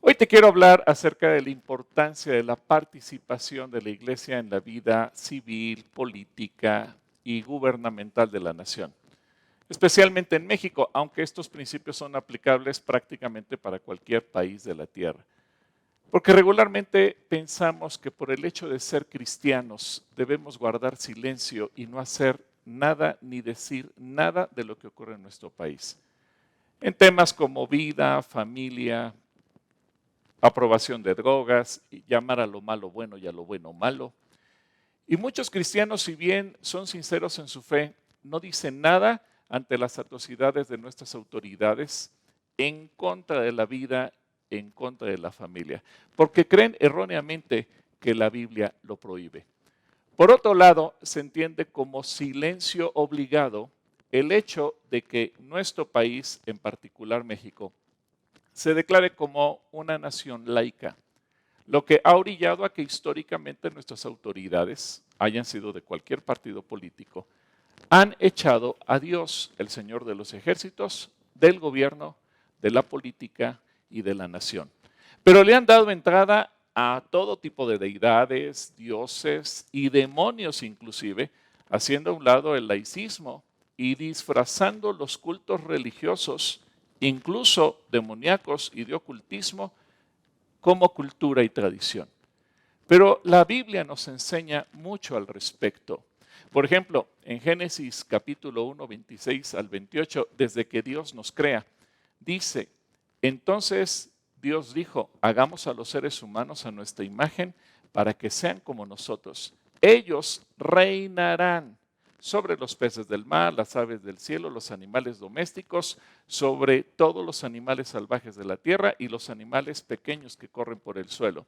Hoy te quiero hablar acerca de la importancia de la participación de la Iglesia en la vida civil, política y gubernamental de la nación, especialmente en México, aunque estos principios son aplicables prácticamente para cualquier país de la tierra. Porque regularmente pensamos que por el hecho de ser cristianos debemos guardar silencio y no hacer nada ni decir nada de lo que ocurre en nuestro país. En temas como vida, familia, aprobación de drogas, y llamar a lo malo bueno y a lo bueno malo. Y muchos cristianos, si bien son sinceros en su fe, no dicen nada ante las atrocidades de nuestras autoridades en contra de la vida, en contra de la familia, porque creen erróneamente que la Biblia lo prohíbe. Por otro lado, se entiende como silencio obligado el hecho de que nuestro país, en particular México, se declare como una nación laica, lo que ha orillado a que históricamente nuestras autoridades, hayan sido de cualquier partido político, han echado a Dios, el Señor de los ejércitos, del gobierno, de la política y de la nación. Pero le han dado entrada a todo tipo de deidades, dioses y demonios inclusive, haciendo a un lado el laicismo y disfrazando los cultos religiosos, incluso demoníacos y de ocultismo, como cultura y tradición. Pero la Biblia nos enseña mucho al respecto. Por ejemplo, en Génesis capítulo 1, 26 al 28, desde que Dios nos crea, dice, entonces Dios dijo, hagamos a los seres humanos a nuestra imagen para que sean como nosotros. Ellos reinarán sobre los peces del mar, las aves del cielo, los animales domésticos, sobre todos los animales salvajes de la tierra y los animales pequeños que corren por el suelo.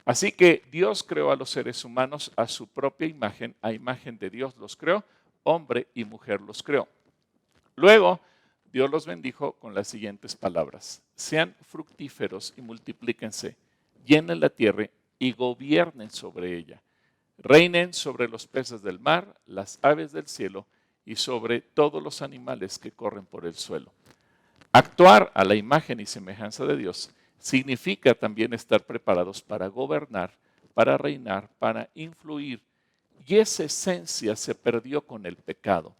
Así que Dios creó a los seres humanos a su propia imagen, a imagen de Dios los creó, hombre y mujer los creó. Luego, Dios los bendijo con las siguientes palabras: sean fructíferos y multiplíquense, llenen la tierra y gobiernen sobre ella. Reinen sobre los peces del mar, las aves del cielo y sobre todos los animales que corren por el suelo. Actuar a la imagen y semejanza de Dios significa también estar preparados para gobernar, para reinar, para influir. Y esa esencia se perdió con el pecado.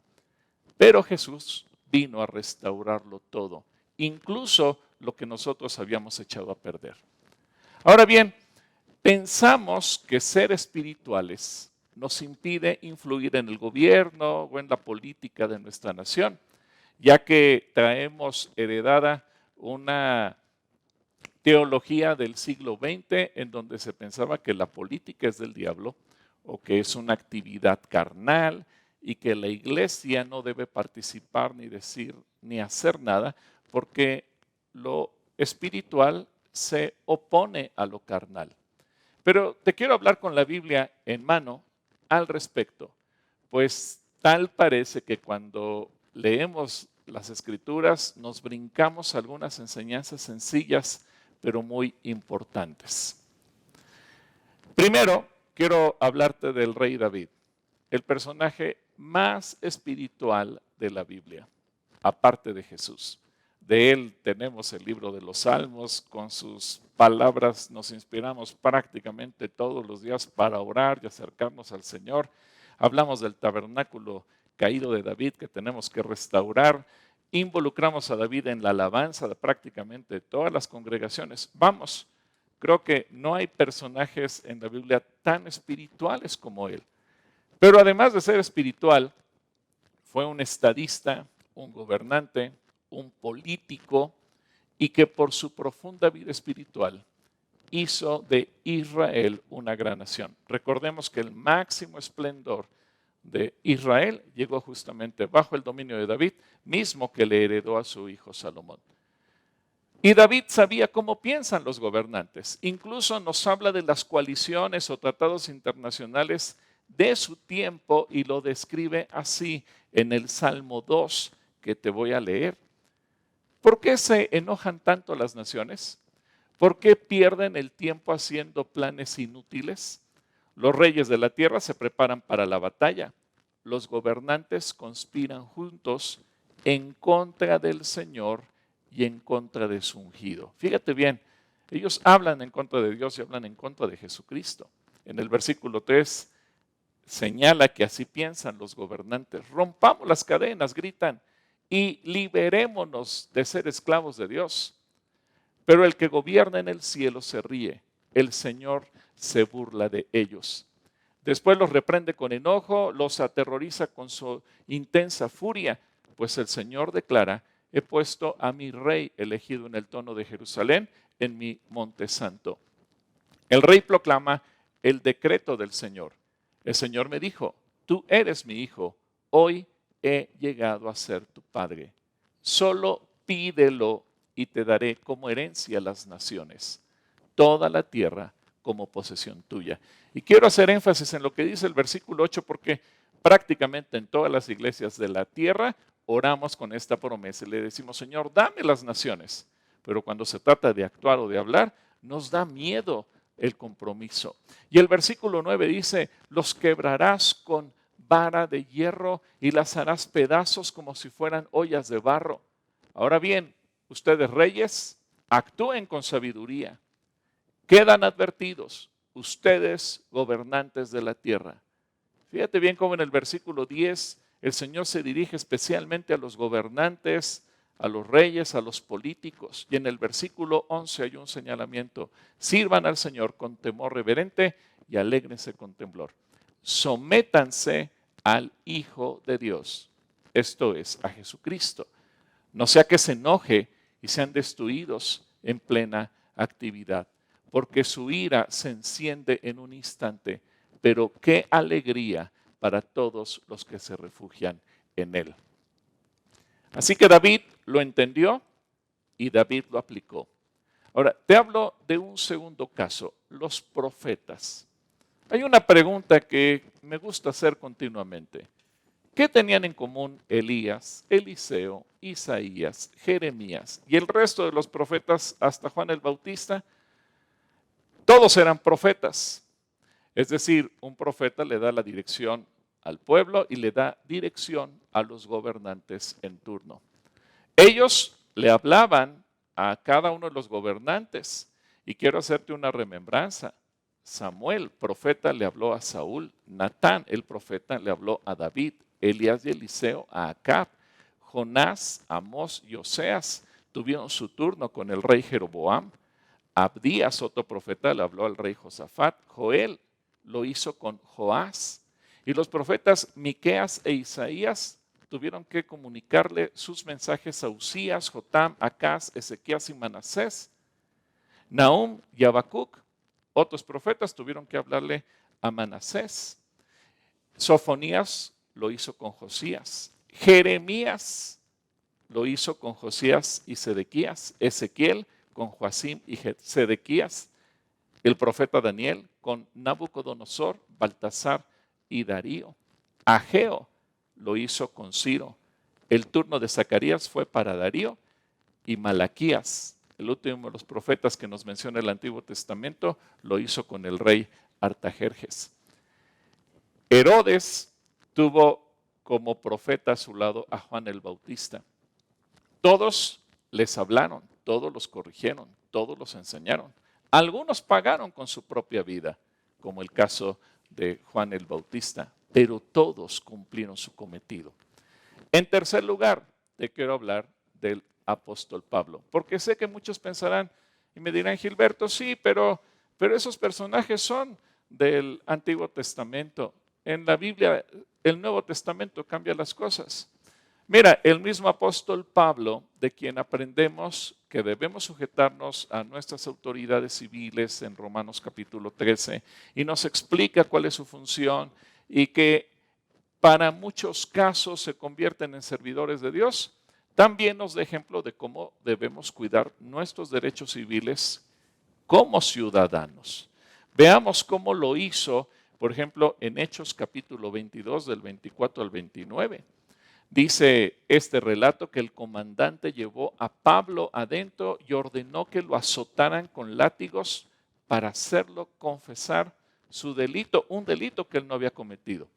Pero Jesús vino a restaurarlo todo, incluso lo que nosotros habíamos echado a perder. Ahora bien, pensamos que ser espirituales nos impide influir en el gobierno o en la política de nuestra nación, ya que traemos heredada una teología del siglo XX en donde se pensaba que la política es del diablo o que es una actividad carnal y que la iglesia no debe participar ni decir ni hacer nada porque lo espiritual se opone a lo carnal. Pero te quiero hablar con la Biblia en mano al respecto, pues tal parece que cuando leemos las Escrituras nos brincamos algunas enseñanzas sencillas, pero muy importantes. Primero, quiero hablarte del rey David, el personaje más espiritual de la Biblia, aparte de Jesús. De él tenemos el libro de los Salmos, con sus palabras nos inspiramos prácticamente todos los días para orar y acercarnos al Señor. Hablamos del tabernáculo caído de David que tenemos que restaurar. Involucramos a David en la alabanza de prácticamente todas las congregaciones. Vamos, creo que no hay personajes en la Biblia tan espirituales como él. Pero además de ser espiritual, fue un estadista, un gobernante, un político y que por su profunda vida espiritual hizo de Israel una gran nación. Recordemos que el máximo esplendor de Israel llegó justamente bajo el dominio de David, mismo que le heredó a su hijo Salomón. Y David sabía cómo piensan los gobernantes. Incluso nos habla de las coaliciones o tratados internacionales de su tiempo y lo describe así en el Salmo 2 que te voy a leer. ¿Por qué se enojan tanto las naciones? ¿Por qué pierden el tiempo haciendo planes inútiles? Los reyes de la tierra se preparan para la batalla. Los gobernantes conspiran juntos en contra del Señor y en contra de su ungido. Fíjate bien, Ellos hablan en contra de Dios y hablan en contra de Jesucristo. En el versículo 3 señala que así piensan los gobernantes. Rompamos las cadenas, gritan, y liberémonos de ser esclavos de Dios. Pero el que gobierna en el cielo se ríe. El Señor se burla de ellos. Después los reprende con enojo, los aterroriza con su intensa furia, pues el Señor declara: he puesto a mi rey elegido en el trono de Jerusalén, en mi monte santo. El rey proclama el decreto del Señor. El Señor me dijo: tú eres mi hijo, hoy he llegado a ser tu padre. Solo pídelo y te daré como herencia las naciones, toda la tierra como posesión tuya. Y quiero hacer énfasis en lo que dice el versículo 8, porque prácticamente en todas las iglesias de la tierra oramos con esta promesa y le decimos: Señor, dame las naciones. Pero cuando se trata de actuar o de hablar, nos da miedo el compromiso. Y el versículo 9 dice: los quebrarás con vara de hierro y las harás pedazos como si fueran ollas de barro. Ahora bien, ustedes reyes, actúen con sabiduría. Quedan advertidos, ustedes gobernantes de la tierra. Fíjate bien cómo en el versículo 10 el Señor se dirige especialmente a los gobernantes, a los reyes, a los políticos. Y en el versículo 11 hay un señalamiento: sirvan al Señor con temor reverente y alégrense con temblor. Sométanse al Hijo de Dios, esto es, a Jesucristo. No sea que se enoje y sean destruidos en plena actividad, porque su ira se enciende en un instante, pero qué alegría para todos los que se refugian en él. Así que David lo entendió y David lo aplicó. Ahora, te hablo de un segundo caso, los profetas. Hay una pregunta que me gusta hacer continuamente. ¿Qué tenían en común Elías, Eliseo, Isaías, Jeremías y el resto de los profetas hasta Juan el Bautista? Todos eran profetas. Es decir, un profeta le da la dirección al pueblo y le da dirección a los gobernantes en turno. Ellos le hablaban a cada uno de los gobernantes. Y quiero hacerte una remembranza. Samuel, profeta, le habló a Saúl. Natán, el profeta, le habló a David. Elías y Eliseo a Acab. Jonás, Amós y Oseas tuvieron su turno con el rey Jeroboam. Abdías, otro profeta, le habló al rey Josafat. Joel lo hizo con Joás. Y los profetas Miqueas e Isaías tuvieron que comunicarle sus mensajes a Usías, Jotam, Acaz, Ezequías y Manasés. Nahum y Habacuc, otros profetas, tuvieron que hablarle a Manasés. Sofonías lo hizo con Josías. Jeremías lo hizo con Josías y Sedequías. Ezequiel con Joacim y Sedequías. El profeta Daniel con Nabucodonosor, Baltasar y Darío. Ageo lo hizo con Ciro. El turno de Zacarías fue para Darío y Malaquías, el último de los profetas que nos menciona el Antiguo Testamento, lo hizo con el rey Artajerjes. Herodes tuvo como profeta a su lado a Juan el Bautista. Todos les hablaron, todos los corrigieron, todos los enseñaron. Algunos pagaron con su propia vida, como el caso de Juan el Bautista, pero todos cumplieron su cometido. En tercer lugar, te quiero hablar del apóstol Pablo, porque sé que muchos pensarán y me dirán: Gilberto, sí, pero esos personajes son del Antiguo Testamento. En la Biblia, el Nuevo Testamento cambia las cosas. Mira, el mismo apóstol Pablo, de quien aprendemos que debemos sujetarnos a nuestras autoridades civiles en Romanos capítulo 13, y nos explica cuál es su función y que para muchos casos se convierten en servidores de Dios, también nos da ejemplo de cómo debemos cuidar nuestros derechos civiles como ciudadanos. Veamos cómo lo hizo, por ejemplo, en Hechos capítulo 22, del 24 al 29. Dice este relato que el comandante llevó a Pablo adentro y ordenó que lo azotaran con látigos para hacerlo confesar su delito, un delito que él no había cometido.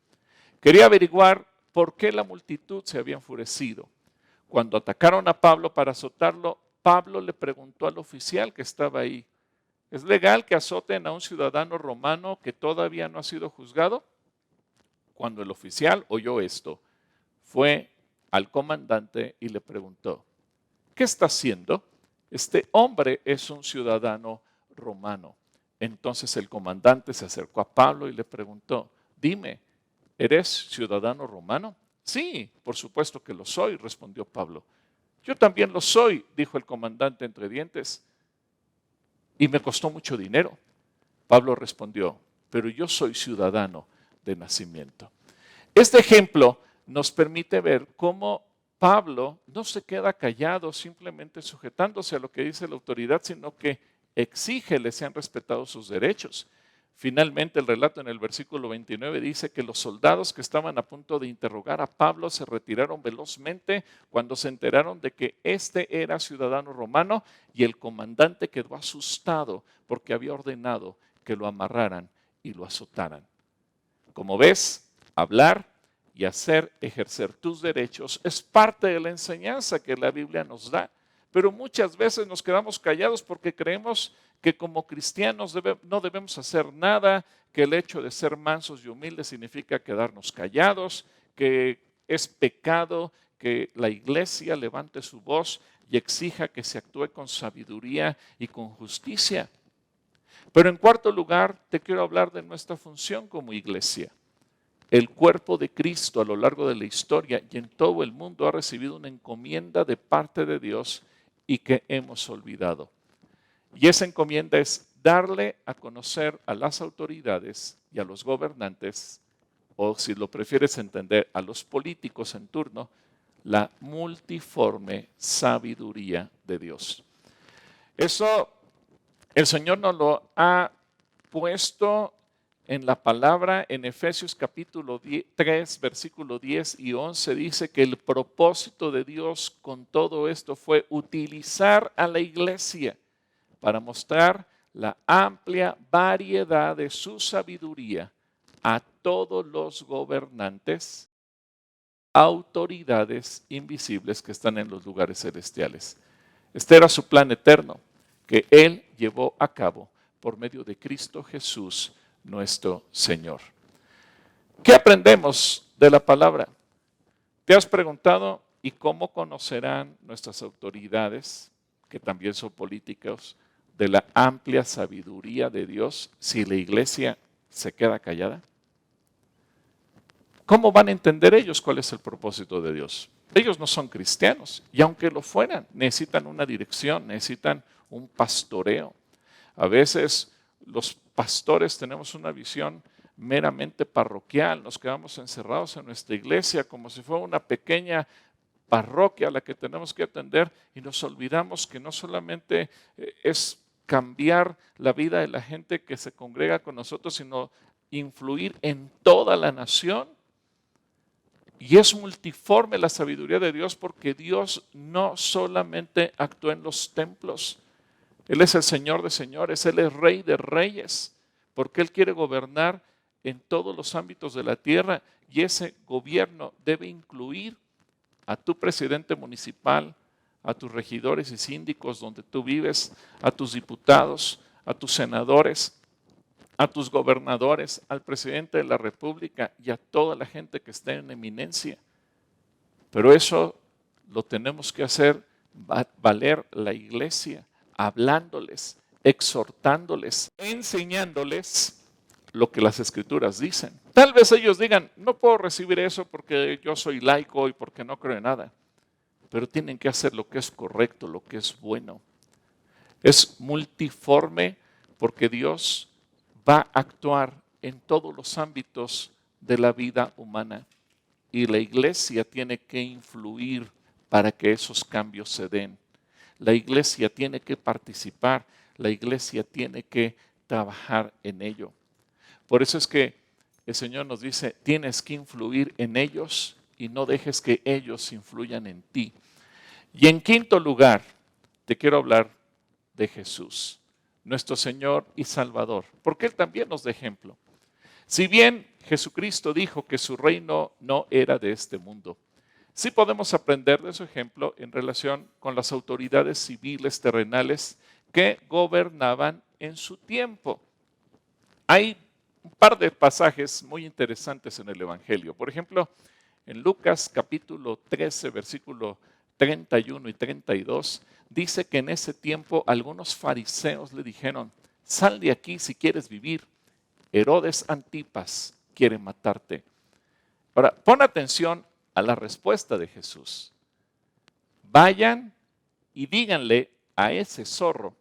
Quería averiguar por qué la multitud se había enfurecido. Cuando atacaron a Pablo para azotarlo, Pablo le preguntó al oficial que estaba ahí: ¿Es legal que azoten a un ciudadano romano que todavía no ha sido juzgado? Cuando el oficial oyó esto, fue al comandante y le preguntó, ¿qué está haciendo? Este hombre es un ciudadano romano. Entonces el comandante se acercó a Pablo y le preguntó, dime, ¿eres ciudadano romano? Sí, por supuesto que lo soy, respondió Pablo. Yo también lo soy, dijo el comandante entre dientes, y me costó mucho dinero. Pablo respondió, pero yo soy ciudadano de nacimiento. Este ejemplo nos permite ver cómo Pablo no se queda callado simplemente sujetándose a lo que dice la autoridad, sino que exige le sean respetados sus derechos. Finalmente, el relato en el versículo 29 dice que los soldados que estaban a punto de interrogar a Pablo se retiraron velozmente cuando se enteraron de que éste era ciudadano romano, y el comandante quedó asustado porque había ordenado que lo amarraran y lo azotaran. Como ves, hablar y hacer ejercer tus derechos es parte de la enseñanza que la Biblia nos da, pero muchas veces nos quedamos callados porque creemos que como cristianos no debemos hacer nada, que el hecho de ser mansos y humildes significa quedarnos callados, que es pecado que la iglesia levante su voz y exija que se actúe con sabiduría y con justicia. Pero en cuarto lugar, te quiero hablar de nuestra función como iglesia. El cuerpo de Cristo a lo largo de la historia y en todo el mundo ha recibido una encomienda de parte de Dios y que hemos olvidado. Y esa encomienda es darle a conocer a las autoridades y a los gobernantes, o si lo prefieres entender, a los políticos en turno, la multiforme sabiduría de Dios. Eso el Señor nos lo ha puesto en la palabra. En Efesios capítulo 3, versículo 10 y 11 dice que el propósito de Dios con todo esto fue utilizar a la iglesia para mostrar la amplia variedad de su sabiduría a todos los gobernantes, autoridades invisibles que están en los lugares celestiales. Este era su plan eterno, que Él llevó a cabo por medio de Cristo Jesús, nuestro Señor. ¿Qué aprendemos de la palabra? ¿Te has preguntado y cómo conocerán nuestras autoridades, que también son políticos, de la amplia sabiduría de Dios si la iglesia se queda callada? ¿Cómo van a entender ellos cuál es el propósito de Dios? Ellos no son cristianos y aunque lo fueran, necesitan una dirección, necesitan un pastoreo. A veces los pastores tenemos una visión meramente parroquial, nos quedamos encerrados en nuestra iglesia como si fuera una pequeña parroquia a la que tenemos que atender y nos olvidamos que no solamente es cambiar la vida de la gente que se congrega con nosotros, sino influir en toda la nación. Y es multiforme la sabiduría de Dios porque Dios no solamente actúa en los templos. Él es el Señor de señores, Él es Rey de reyes, porque Él quiere gobernar en todos los ámbitos de la tierra y ese gobierno debe incluir a tu presidente municipal, a tus regidores y síndicos donde tú vives, a tus diputados, a tus senadores, a tus gobernadores, al presidente de la República y a toda la gente que esté en eminencia. Pero eso lo tenemos que hacer valer la iglesia, hablándoles, exhortándoles, enseñándoles lo que las escrituras dicen. Tal vez ellos digan, no puedo recibir eso porque yo soy laico y porque no creo en nada. Pero tienen que hacer lo que es correcto, lo que es bueno. Es multiforme porque Dios va a actuar en todos los ámbitos de la vida humana y la iglesia tiene que influir para que esos cambios se den. La iglesia tiene que participar, la iglesia tiene que trabajar en ello. Por eso es que el Señor nos dice, tienes que influir en ellos y no dejes que ellos influyan en ti. Y en quinto lugar, te quiero hablar de Jesús, nuestro Señor y Salvador, porque Él también nos da ejemplo. Si bien Jesucristo dijo que su reino no era de este mundo, sí podemos aprender de su ejemplo en relación con las autoridades civiles terrenales que gobernaban en su tiempo. Hay un par de pasajes muy interesantes en el Evangelio. Por ejemplo, en Lucas capítulo 13, versículo 31 y 32, dice que en ese tiempo algunos fariseos le dijeron: sal de aquí si quieres vivir. Herodes Antipas quiere matarte. Ahora, pon atención a la respuesta de Jesús. Vayan y díganle a ese zorro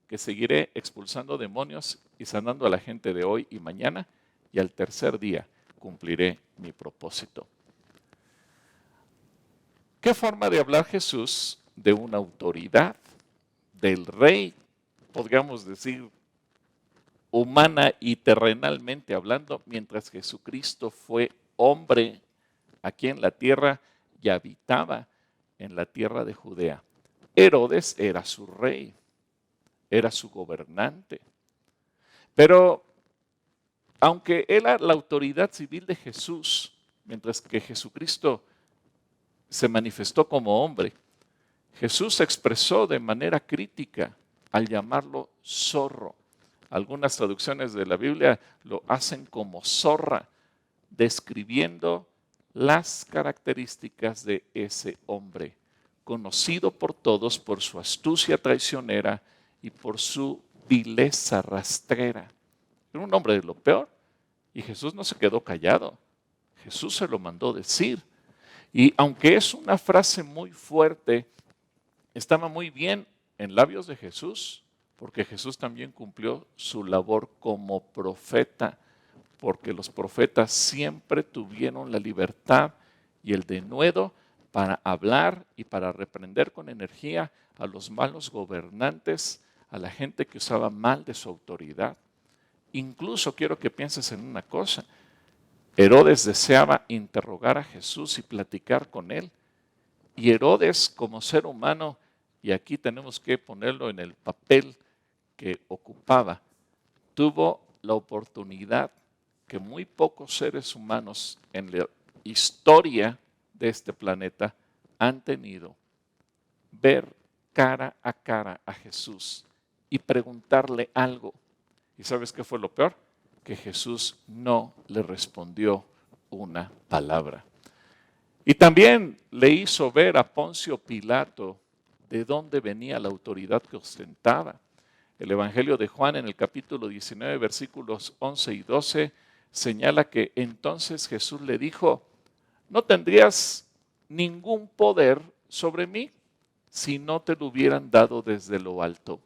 que seguiré expulsando demonios y sanando a la gente de hoy y mañana, y al tercer día cumpliré mi propósito. ¿Qué forma de hablar Jesús de una autoridad, del rey, podríamos decir, humana y terrenalmente hablando, mientras Jesucristo fue hombre aquí en la tierra y habitaba en la tierra de Judea? Herodes era su rey, era su gobernante. Pero aunque era la autoridad civil de Jesús, mientras que Jesucristo se manifestó como hombre, Jesús se expresó de manera crítica al llamarlo zorro. Algunas traducciones de la Biblia lo hacen como zorra, describiendo las características de ese hombre, conocido por todos por su astucia traicionera y por su vileza rastrera. Era un hombre de lo peor, y Jesús no se quedó callado. Jesús se lo mandó decir. Y aunque es una frase muy fuerte, estaba muy bien en labios de Jesús, porque Jesús también cumplió su labor como profeta, porque los profetas siempre tuvieron la libertad y el denuedo para hablar y para reprender con energía a los malos gobernantes, a la gente que usaba mal de su autoridad. Incluso quiero que pienses en una cosa. Herodes deseaba interrogar a Jesús y platicar con él. Y Herodes, como ser humano, y aquí tenemos que ponerlo en el papel que ocupaba, tuvo la oportunidad que muy pocos seres humanos en la historia de este planeta han tenido: ver cara a Jesús y preguntarle algo. ¿Y sabes qué fue lo peor? Que Jesús no le respondió una palabra. Y también le hizo ver a Poncio Pilato de dónde venía la autoridad que ostentaba. El Evangelio de Juan en el capítulo 19, versículos 11 y 12, señala que entonces Jesús le dijo: no tendrías ningún poder sobre mí si no te lo hubieran dado desde lo alto.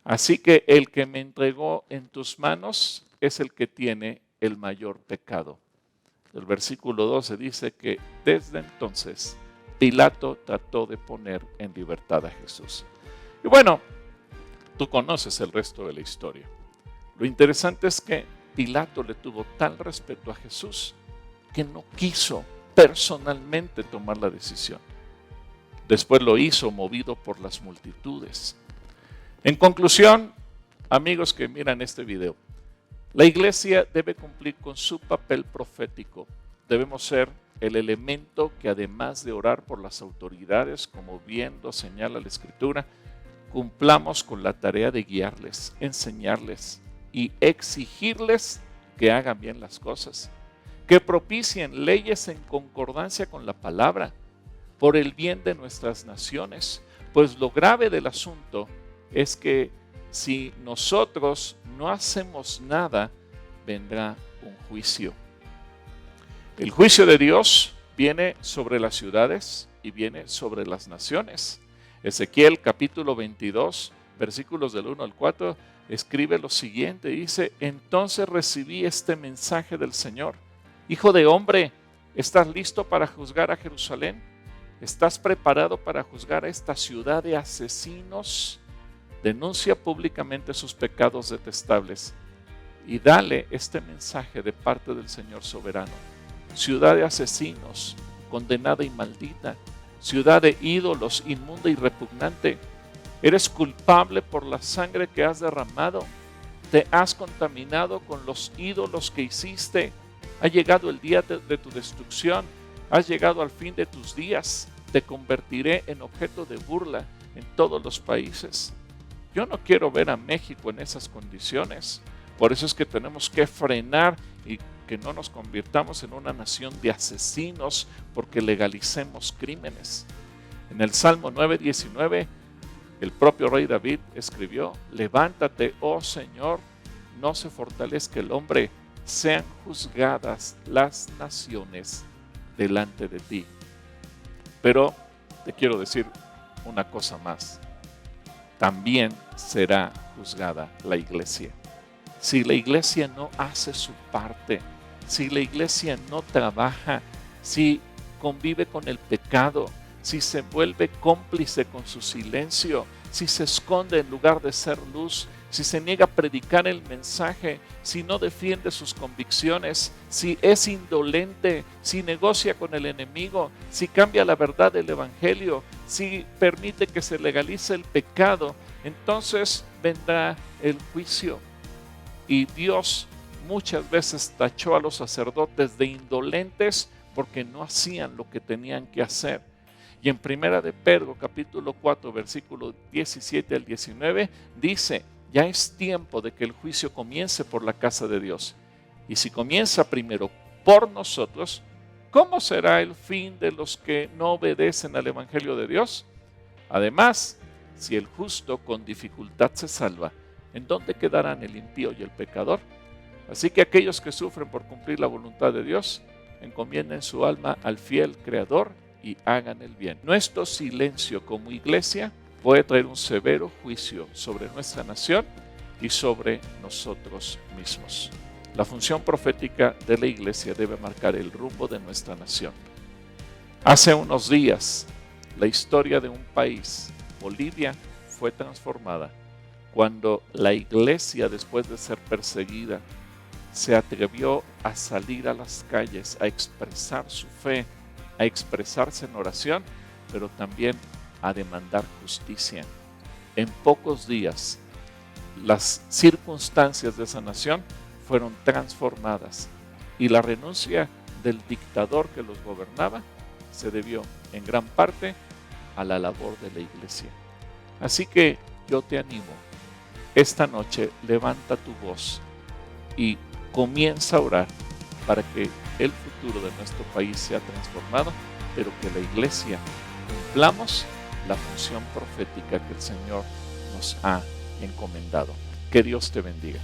Así que el que me entregó en tus manos es el que tiene el mayor pecado. El versículo 12 dice que desde entonces Pilato trató de poner en libertad a Jesús. Y bueno, tú conoces el resto de la historia. Lo interesante es que Pilato le tuvo tal respeto a Jesús que no quiso personalmente tomar la decisión. Después lo hizo movido por las multitudes. En conclusión, amigos que miran este video, la iglesia debe cumplir con su papel profético. Debemos ser el elemento que, además de orar por las autoridades, como bien lo señala la Escritura, cumplamos con la tarea de guiarles, enseñarles y exigirles que hagan bien las cosas, que propicien leyes en concordancia con la palabra, por el bien de nuestras naciones. Pues lo grave del asunto es que si nosotros no hacemos nada, vendrá un juicio. El juicio de Dios viene sobre las ciudades y viene sobre las naciones. Ezequiel capítulo 22, versículos del 1 al 4, escribe lo siguiente, dice: entonces recibí este mensaje del Señor: hijo de hombre, ¿estás listo para juzgar a Jerusalén? ¿Estás preparado para juzgar a esta ciudad de asesinos? Denuncia públicamente sus pecados detestables y dale este mensaje de parte del Señor soberano: ciudad de asesinos, condenada y maldita, ciudad de ídolos, inmunda y repugnante, eres culpable por la sangre que has derramado, te has contaminado con los ídolos que hiciste, ha llegado el día de tu destrucción, has llegado al fin de tus días, te convertiré en objeto de burla en todos los países. Yo no quiero ver a México en esas condiciones. Por eso es que tenemos que frenar y que no nos convirtamos en una nación de asesinos porque legalicemos crímenes. En el Salmo 9:19, el propio rey David escribió: levántate, oh Señor, no se fortalezca el hombre, sean juzgadas las naciones delante de ti. Pero te quiero decir una cosa más. También será juzgada la iglesia. Si la iglesia no hace su parte, si la iglesia no trabaja, si convive con el pecado, si se vuelve cómplice con su silencio, si se esconde en lugar de ser luz, si se niega a predicar el mensaje, si no defiende sus convicciones, si es indolente, si negocia con el enemigo, si cambia la verdad del evangelio, si permite que se legalice el pecado, entonces vendrá el juicio. Y Dios muchas veces tachó a los sacerdotes de indolentes porque no hacían lo que tenían que hacer. Y en 1 de Pedro, capítulo 4, versículo 17 al 19, dice: ya es tiempo de que el juicio comience por la casa de Dios. Y si comienza primero por nosotros, ¿cómo será el fin de los que no obedecen al evangelio de Dios? Además, si el justo con dificultad se salva, ¿en dónde quedarán el impío y el pecador? Así que aquellos que sufren por cumplir la voluntad de Dios, encomienden su alma al fiel Creador y hagan el bien. Nuestro silencio como iglesia puede traer un severo juicio sobre nuestra nación y sobre nosotros mismos. La función profética de la iglesia debe marcar el rumbo de nuestra nación. Hace unos días, la historia de un país, Bolivia, fue transformada cuando la iglesia, después de ser perseguida, se atrevió a salir a las calles, a expresar su fe, a expresarse en oración, pero también a demandar justicia. En pocos días, las circunstancias de esa nación fueron transformadas y la renuncia del dictador que los gobernaba se debió en gran parte a la labor de la iglesia. Así que yo te animo, esta noche levanta tu voz y comienza a orar para que el futuro de nuestro país sea transformado, pero que la iglesia cumplamos la función profética que el Señor nos ha encomendado. Que Dios te bendiga.